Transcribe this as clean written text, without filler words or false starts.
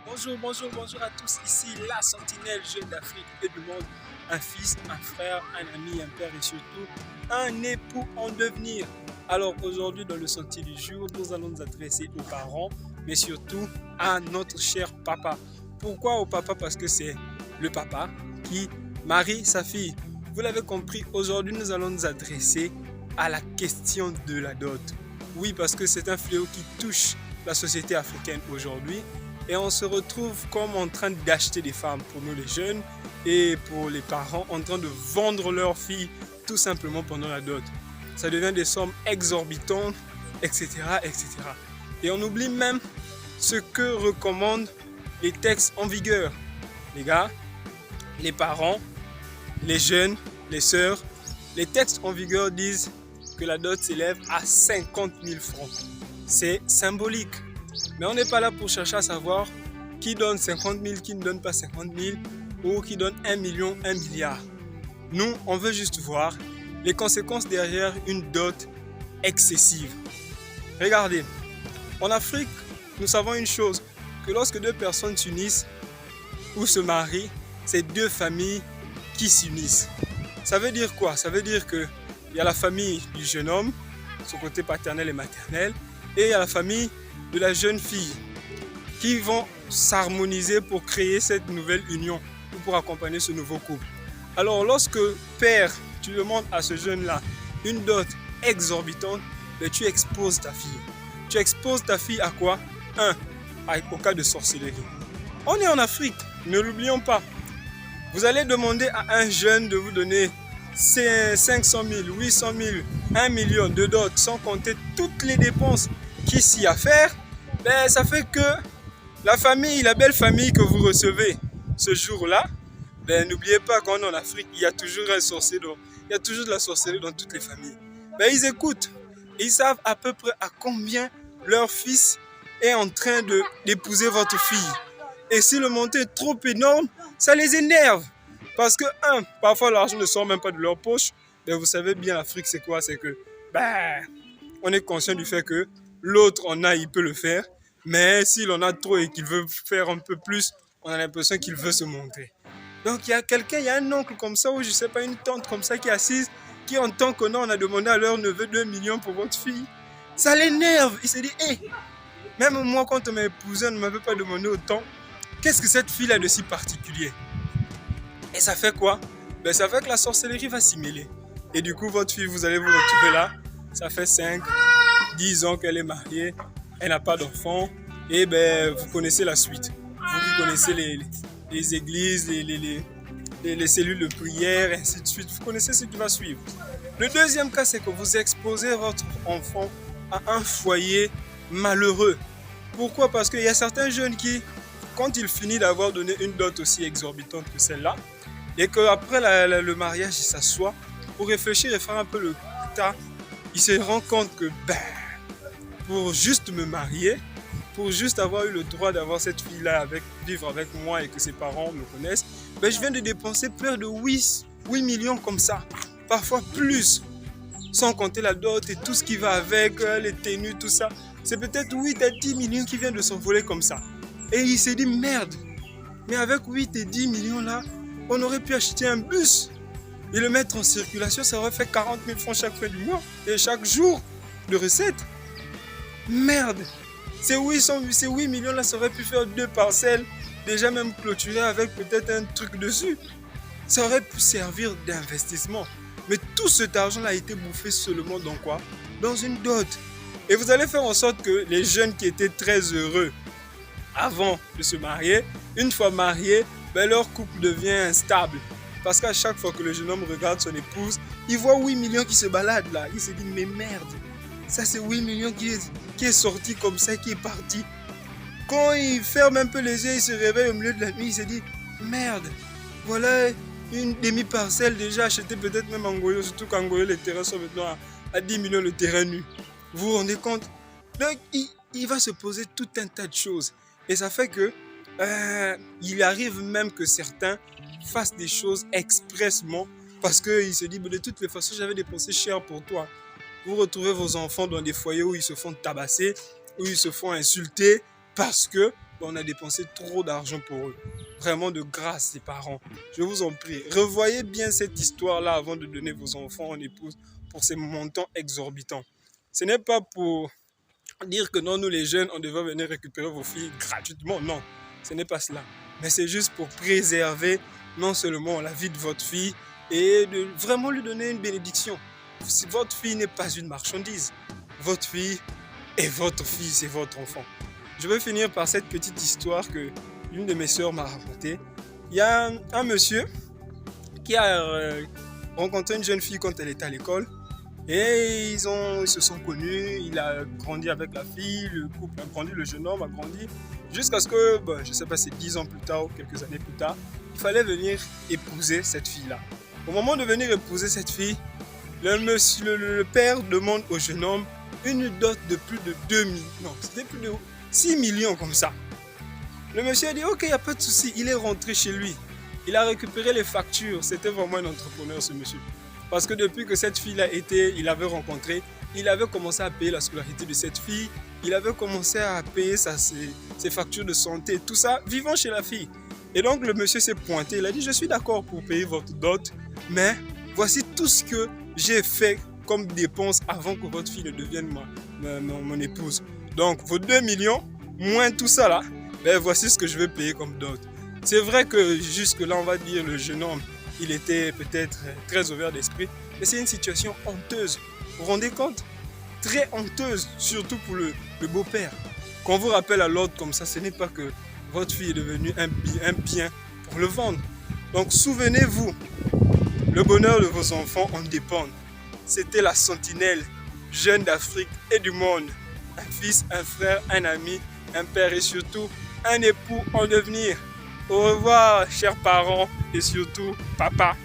Bonjour à tous, ici la sentinelle jeune d'Afrique et du monde, un fils, un frère, un ami, un père et surtout un époux en devenir. Alors aujourd'hui dans le sentier du jour, nous allons nous adresser aux parents, mais surtout à notre cher papa. Pourquoi au papa? Parce que c'est le papa qui marie sa fille. Vous l'avez compris, aujourd'hui nous allons nous adresser à la question de la dot. Oui, parce que c'est un fléau qui touche la société africaine aujourd'hui. Et on se retrouve comme en train d'acheter des femmes pour nous les jeunes et pour les parents en train de vendre leurs filles tout simplement pendant la dot. Ça devient des sommes exorbitantes, etc., etc. Et on oublie même ce que recommandent les textes en vigueur. Les gars, les parents, les jeunes, les sœurs, les textes en vigueur disent que la dot s'élève à 50 000 francs. C'est symbolique. Mais on n'est pas là pour chercher à savoir qui donne 50 000, qui ne donne pas 50 000 ou qui donne 1 million, 1 milliard. Nous, on veut juste voir les conséquences derrière une dot excessive. Regardez, en Afrique, nous savons une chose, que lorsque deux personnes s'unissent ou se marient, c'est deux familles qui s'unissent. Ça veut dire quoi? Ça veut dire qu'il y a la famille du jeune homme, son côté paternel et maternel, et il y a la famille de la jeune fille qui vont s'harmoniser pour créer cette nouvelle union ou pour accompagner ce nouveau couple. Alors lorsque père, tu demandes à ce jeune-là une dot exorbitante, mais tu exposes ta fille. Tu exposes ta fille à quoi? Au cas de sorcellerie. On est en Afrique, ne l'oublions pas. Vous allez demander à un jeune de vous donner 500 000, 800 000, 1 million de dot sans compter toutes les dépenses qui s'y a à faire, ben, ça fait que la famille, la belle famille que vous recevez ce jour-là, ben, n'oubliez pas qu'en Afrique, il y a toujours un sorcier, il y a toujours de la sorcellerie dans toutes les familles. Ben, ils écoutent, ils savent à peu près à combien leur fils est en train d'épouser votre fille. Et si le montant est trop énorme, ça les énerve. Parce que, parfois l'argent ne sort même pas de leur poche. Ben, vous savez bien, l'Afrique, c'est quoi? C'est que, ben, on est conscient du fait que l'autre en a, il peut le faire. Mais s'il en a trop et qu'il veut faire un peu plus, on a l'impression qu'il veut se montrer. Donc il y a quelqu'un, il y a un oncle comme ça, ou je sais pas, une tante comme ça qui est assise, qui entend que non, on a demandé à leur neveu 2 millions pour votre fille. Ça l'énerve. Il se dit, même moi quand on m'a épousé, on ne m'avait pas demandé autant. Qu'est-ce que cette fille a de si particulier? Et ça fait quoi? Ben, ça fait que la sorcellerie va s'y mêler. Et du coup, votre fille, vous allez vous retrouver là. Ça fait 5, 10 ans qu'elle est mariée. Elle n'a pas d'enfant. Et ben, vous connaissez la suite. Vous connaissez les églises, les cellules de prière, et ainsi de suite. Vous connaissez ce qui va suivre. Le deuxième cas, c'est que vous exposez votre enfant à un foyer malheureux. Pourquoi? Parce qu'il y a certains jeunes qui, quand ils finissent d'avoir donné une dot aussi exorbitante que celle-là, et qu'après le mariage, ils s'assoient pour réfléchir et faire un peu le tas, ils se rendent compte que pour juste me marier, pour juste avoir eu le droit d'avoir cette fille-là, vivre avec moi et que ses parents me connaissent, ben je viens de dépenser près de 8 millions comme ça, parfois plus, sans compter la dot et tout ce qui va avec, les tenues, tout ça. C'est peut-être 8 à 10 millions qui viennent de s'envoler comme ça. Et il s'est dit, merde, mais avec 8 et 10 millions là, on aurait pu acheter un bus et le mettre en circulation, ça aurait fait 40 000 francs chaque fin du mois et chaque jour de recettes. Merde, ces 8 millions là, ça aurait pu faire 2 parcelles, déjà même clôturées avec peut-être un truc dessus. Ça aurait pu servir d'investissement. Mais tout cet argent là a été bouffé seulement dans quoi? Dans une dot. Et vous allez faire en sorte que les jeunes qui étaient très heureux avant de se marier, une fois mariés, ben leur couple devient instable. Parce qu'à chaque fois que le jeune homme regarde son épouse, il voit 8 millions qui se baladent là. Il se dit, mais merde, ça c'est 8 millions qui est sorti comme ça, qui est parti. Quand il ferme un peu les yeux, il se réveille au milieu de la nuit, il se dit, merde, voilà une demi-parcelle déjà achetée peut-être même en Goyo, surtout qu'en Goyo les terrains sont maintenant à 10 millions le terrain nu. Vous vous rendez compte? Donc il va se poser tout un tas de choses. Et ça fait que il arrive même que certains fassent des choses expressement parce qu'ils se disent, de toutes les façons, j'avais dépensé cher pour toi. Vous retrouvez vos enfants dans des foyers où ils se font tabasser, où ils se font insulter parce que ben, on a dépensé trop d'argent pour eux. Vraiment de grâce, les parents. Je vous en prie, revoyez bien cette histoire-là avant de donner vos enfants en épouse pour ces montants exorbitants. Ce n'est pas pour dire que non, nous les jeunes, on devrait venir récupérer vos filles gratuitement. Non, ce n'est pas cela. Mais c'est juste pour préserver non seulement la vie de votre fille et de vraiment lui donner une bénédiction. Si votre fille n'est pas une marchandise, votre fille est votre fille, c'est votre enfant. Je vais finir par cette petite histoire que une de mes sœurs m'a racontée. Il y a un monsieur qui a rencontré une jeune fille quand elle était à l'école. Et ils se sont connus, il a grandi avec la fille, le couple a grandi, le jeune homme a grandi, jusqu'à ce que, je ne sais pas, c'est 10 ans plus tard ou quelques années plus tard, il fallait venir épouser cette fille-là. Au moment de venir épouser cette fille, le père demande au jeune homme une dot de plus de 2 millions, non, c'était plus de 6 millions comme ça. Le monsieur a dit, ok, il n'y a pas de souci, il est rentré chez lui. Il a récupéré les factures, c'était vraiment un entrepreneur ce monsieur. Parce que depuis que cette fille-là il avait rencontré, il avait commencé à payer la scolarité de cette fille, il avait commencé à payer ses factures de santé, tout ça, vivant chez la fille. Et donc le monsieur s'est pointé, il a dit, je suis d'accord pour payer votre dot, mais voici tout ce que j'ai fait comme dépense avant que votre fille ne devienne mon épouse. Donc vos 2 millions, moins tout ça là, voici ce que je vais payer comme dot. C'est vrai que jusque là, on va dire, le jeune homme, il était peut-être très ouvert d'esprit, mais c'est une situation honteuse. Vous vous rendez compte? Très honteuse, surtout pour le beau-père. Quand on vous rappelle à l'ordre comme ça, ce n'est pas que votre fille est devenue un bien pour le vendre. Donc souvenez-vous, le bonheur de vos enfants en dépend. C'était la sentinelle, jeune d'Afrique et du monde. Un fils, un frère, un ami, un père et surtout un époux en devenir. Au revoir, chers parents et surtout papa.